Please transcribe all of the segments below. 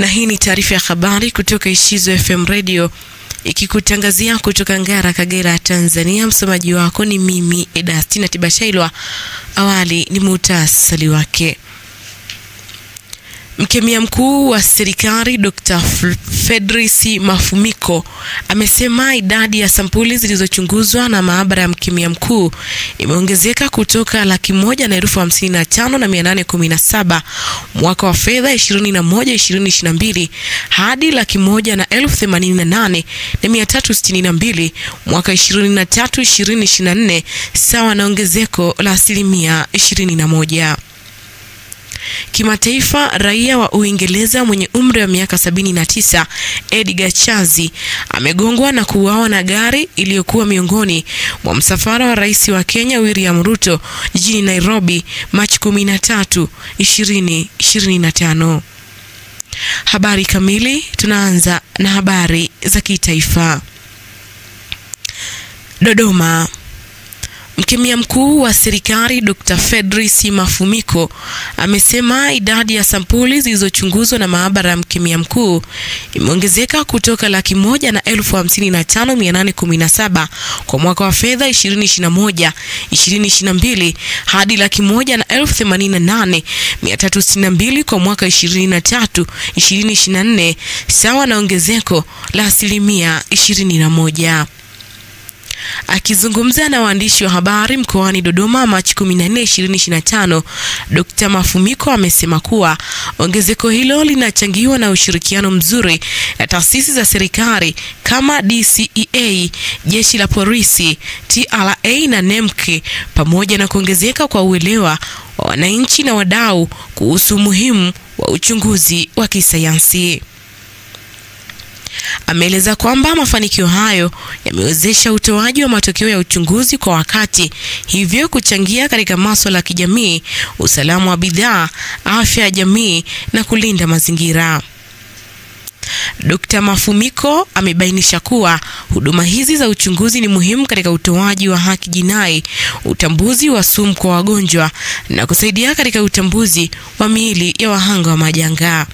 Na hii ni taarifa ya habari kutoka Ishizo FM Radio, ikikutangazia kutoka Ngara, Kagera, Tanzania. Msomaji wako ni mimi Edastina Tibashailwa. Awali ni muhtasari wake. Mkemia mkuu wa serikali Dr. Fedrisi Mafumiko amesema idadi ya sampuli zilizochunguzwa na maabara ya mkemia mkuu imeongezeka kutoka 1,155,817 mwaka wa fedha 21-2022 hadi 1,188,362 mwaka 23-2024, sawa na ongezeko la 21%. Kimataifa, raia wa Uingereza mwenye umri wa miaka 79 Edgar Chazi amegongwa na kuuawa na gari iliyokuwa miongoni mwa msafara wa rais wa Kenya William Ruto jijini Nairobi Machi 13, 2025. Habari kamili. Tunaanza na habari za kitaifa. Dodoma. Mkemia mkuu wa serikali Dr. Fedrisi Mafumiko amesema idadi ya sampuli zilizochunguzwa na maabara ya mkemia mkuu imeongezeka kutoka 1,155,817 kwa mwaka wa fedha 2021-2022 hadi 1,188,362 kwa mwaka 23-2024, sawa na ongezeko la 21%. Akizungumza na waandishi wa habari mkoani Dodoma Machi 14, 2025, Dr. Mafumiko amesema kuwa ongezeko hilo linachangiwa na ushirikiano mzuri na taasisi za serikali kama DCEA, Jeshi la Polisi, TRA na NEMC, pamoja na kuongezeka kwa uelewa wa wananchi na wadau kuhusu umuhimu wa uchunguzi wa kisayansi. Ameeleza kwamba mafanikio hayo yamewezesha utoaji wa matokeo ya uchunguzi kwa wakati, hivyo kuchangia katika masuala ya kijamii, usalama wa bidhaa, afya ya jamii na kulinda mazingira. Dr. Mafumiko amebainisha kuwa huduma hizi za uchunguzi ni muhimu katika utoaji wa haki jinai, utambuzi wa sumu kwa wagonjwa na kusaidia katika utambuzi wa miili ya wahanga wa majanga.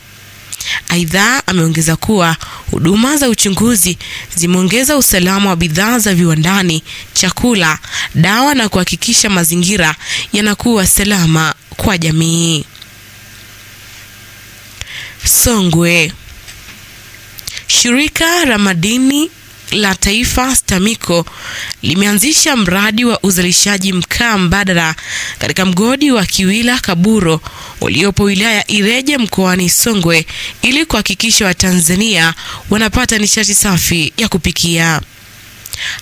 Aidha, ameongeza kuwa huduma za uchunguzi zimeongeza usalama wa bidhaa za viwandani, chakula, dawa na kuhakikisha mazingira yanakuwa salama kwa jamii. Songwe. Shirika la madini la taifa STAMICO limeanzisha mradi wa uzalishaji mkaa mbadala katika mgodi wa Kiwila Kaburo uliopo wilaya Ileje mkoani Songwe ili kuhakikisha Watanzania wanapata nishati safi ya kupikia.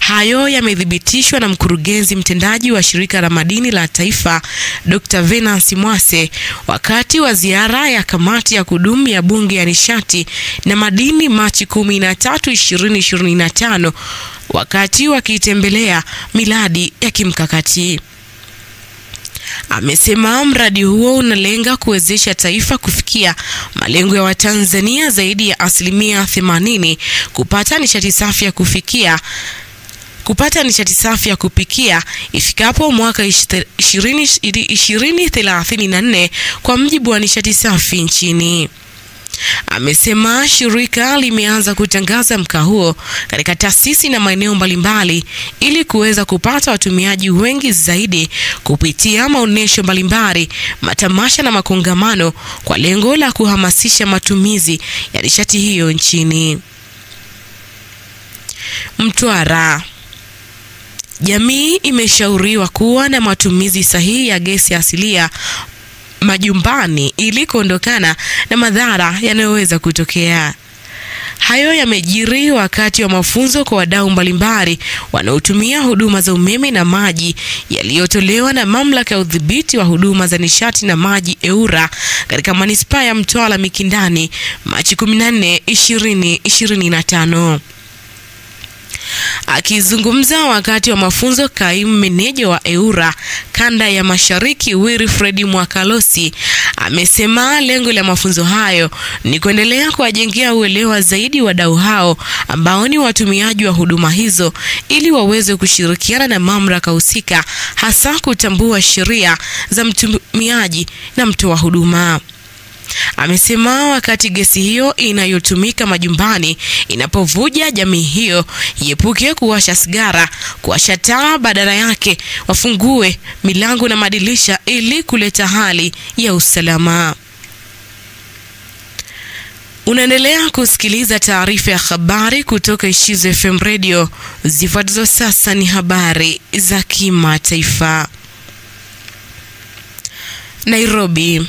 Hayo yamethibitishwa na mkurugenzi mtendaji wa shirika la madini la taifa Dr. Venance Mwase wakati wa ziara ya kamati ya kudumu ya bunge ya nishati na madini Machi 13, 2025, wakati wakitembelea miradi ya kimkakati. Amesema mradi huo unalenga kuwezesha taifa kufikia malengo ya Watanzania zaidi ya 80% kupata nishati safi ya kupikia ifikapo mwaka 2034 kwa mjibu wa nishati safi nchini. Amesema shirika limeanza kutangaza mkaa huo katika taasisi na maeneo mbalimbali ili kuweza kupata watumiaji wengi zaidi kupitia maonesho mbalimbali, matamasha na makongamano kwa lengo la kuhamasisha matumizi ya nishati hiyo nchini. Mtwara. Jamii imeshauriwa kuwa na matumizi sahihi ya gesi asilia majumbani ili kuondokana na madhara yanayoweza kutokea. Hayo yamejiri wakati wa mafunzo kwa wadau mbalimbali wanaotumia huduma za umeme na maji yaliyotolewa na Mamlaka ya Udhibiti wa Huduma za Nishati na Maji EWURA katika manispaa ya Mtwara Mikindani Machi 14, 2025. Akizungumza wakati wa mafunzo, kaimu meneja wa EWURA kanda ya Mashariki Wilfred Mwakalosi amesema lengo la mafunzo hayo ni kuendelea kuwajengea uelewa zaidi wadau hao ambao ni watumiaji wa huduma hizo ili waweze kushirikiana na mamlaka husika, hasa kutambua sheria za mtumiaji na mtoa huduma. Amesema wakati gesi hiyo inayotumika majumbani inapovuja, jamii hiyo iepuke kuwasha sigara, kuwasha taa, badala yake wafungue milango na madirisha ili kuleta hali ya usalama. Unaendelea kusikiliza taarifa ya habari kutoka Ishizo FM Radio. Zifuatazo sasa ni habari za kimataifa. Nairobi.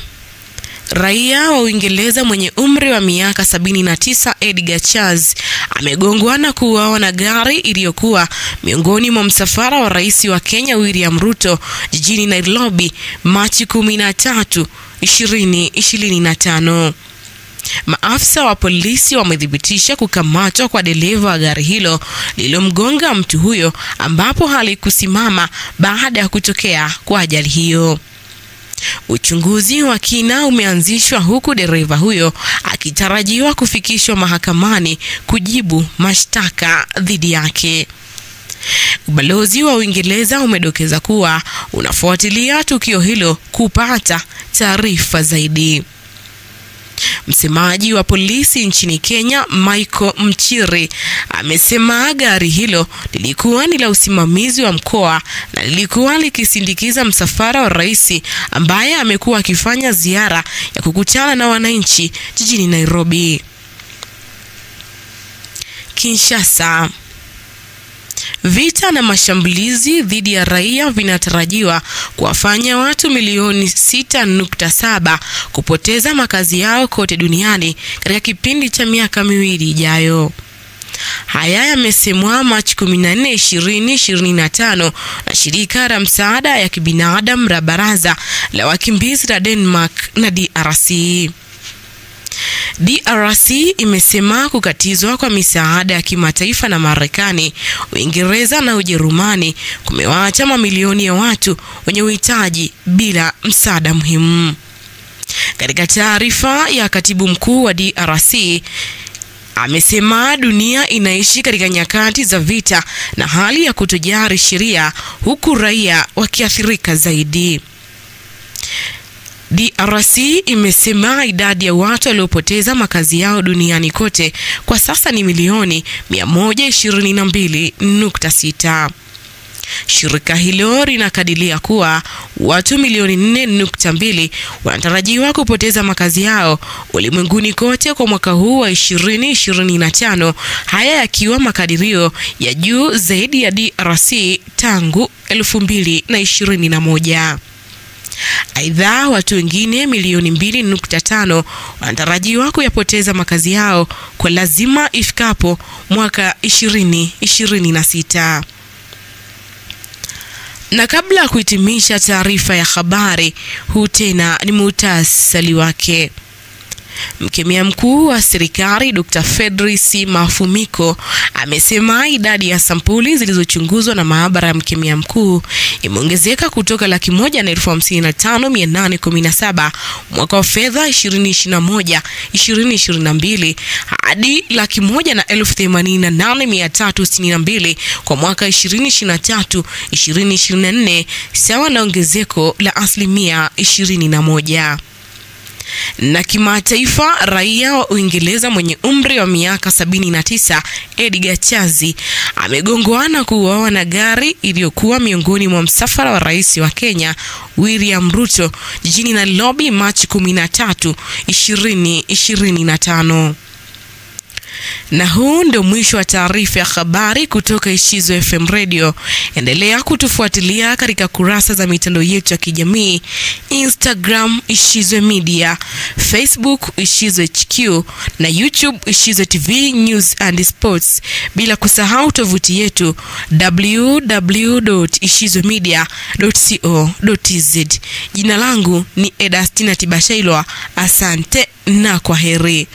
Raia wa Uingereza mwenye umri wa miaka 79 Edgar Charles amegongwa na kuuawa na gari iliyokuwa miongoni mwa msafara wa rais wa Kenya William Ruto jijini Nairobi Machi 13, 2025. Maafisa wa polisi wamethibitisha kukamatwa kwa dereva wa gari hilo lililomgonga mtu huyo, ambapo halikusimama baada ya kutokea kwa ajali hiyo. Uchunguzi wa kina umeanzishwa huku dereva huyo akitarajiwa kufikishwa mahakamani kujibu mashtaka dhidi yake. Ubalozi wa Uingereza umedokeza kuwa unafuatilia tukio hilo kupata taarifa zaidi. Msemaji wa polisi nchini Kenya Michael Mchiri amesema gari hilo lilikuwa ni la usimamizi wa mkoa na lilikuwa likisindikiza msafara wa rais ambaye amekuwa akifanya ziara ya kukutana na wananchi jijini Nairobi. Kinshasa. Vita na mashambulizi dhidi ya raia vinatarajiwa kuwafanya watu milioni 6.7 kupoteza makazi yao kote duniani katika kipindi cha miaka miwili ijayo. Haya yamesemwa Machi 14, 2025 na shirika la msaada ya kibinadamu la Baraza la Wakimbizi la Denmark na DRC. DRC imesema kukatizwa kwa misaada ya kimataifa na Marekani, Uingereza na Ujerumani kumewaacha mamilioni ya watu wenye uhitaji bila msaada muhimu. Katika taarifa ya katibu mkuu wa DRC, amesema dunia inaishi katika nyakati za vita na hali ya kutojali sheria, huku raia wakiathirika zaidi. DRC imesema idadi ya watu waliopoteza makazi yao duniani kote kwa sasa ni milioni 122.6. Shirika hilo linakadiria kuwa watu milioni 4.2 wanatarajiwa kupoteza makazi yao ulimwenguni kote kwa mwaka huu wa 2025, haya yakiwa makadirio ya juu zaidi ya DRC tangu 2021. Aidha, watu wengine milioni 2.5 wanatarajiwa kuyapoteza makazi yao kwa lazima ifikapo mwaka 2026. Na kabla ya kuhitimisha taarifa ya habari, huu tena ni muhtasari wake. Mkemia mkuu wa serikali Dr. Fedrice Mafumiko amesema idadi ya sampuli zilizochunguzwa na maabara ya mkemia mkuu imeongezeka kutoka 155,817 mwaka wa fedha 2021-2022 hadi 188,362 kwa mwaka 2023-2024, sawa na ongezeko la 21%. Na kimataifa, raia wa Uingereza mwenye umri wa miaka 79 Edgar Charles amegongwa na kuuawa na gari iliyokuwa miongoni mwa msafara wa rais wa Kenya William Ruto jijini Nairobi Machi 13, 2025. Na huu ndio mwisho wa taarifa ya habari kutoka Ishizo FM Radio. Endelea kutufuatilia katika kurasa za mitandao yetu ya kijamii: Instagram Ishizo Media, Facebook Ishizo HQ na YouTube Ishizo TV News and Sports, bila kusahau tovuti yetu www.ishizomedia.co.tz. Jina langu ni Edastina Tibashailwa. Asante na kwaheri.